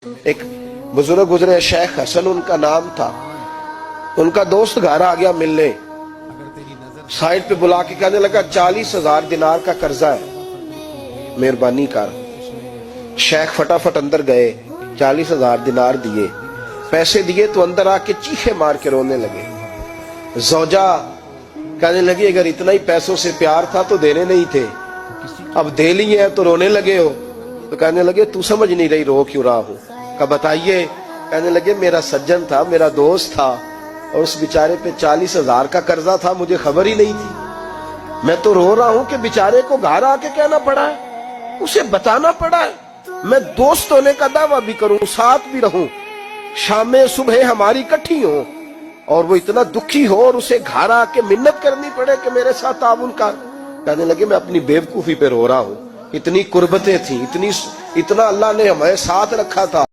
ایک بزرگ گزرے شیخ حسن ان کا نام تھا، ان کا دوست گھر آ گیا ملنے، سائڈ پہ بلا کے کہنے لگا 40,000 دینار کا قرضہ ہے، مہربانی کر۔ شیخ فٹافٹ اندر گئے، 40,000 دینار دیے، پیسے دیے تو اندر آ کے چیخے مار کے رونے لگے۔ زوجہ کہنے لگی اگر اتنا ہی پیسوں سے پیار تھا تو دینے نہیں تھے، اب دے لیے ہیں تو رونے لگے ہو۔ تو کہنے لگے تو سمجھ نہیں رہی رو کیوں رہا ہوں؟ کہا بتائیے۔ کہنے لگے میرا سجن تھا، میرا دوست تھا، اور اس بیچارے پہ 40,000 کا قرضہ تھا، مجھے خبر ہی نہیں تھی۔ میں تو رو رہا ہوں کہ بیچارے کو گھر آ کے کہنا پڑا ہے، اسے بتانا پڑا ہے۔ میں دوست ہونے کا دعویٰ بھی کروں، ساتھ بھی رہوں، شام صبح ہماری کٹھی ہو، اور وہ اتنا دکھی ہو اور اسے گھر آ کے منت کرنی پڑے کہ میرے ساتھ تعاون کر۔ کہنے لگے میں اپنی بیوقوفی پہ رو رہا ہوں، اتنی قربتیں تھیں، اتنا اللہ نے ہمیں ساتھ رکھا تھا۔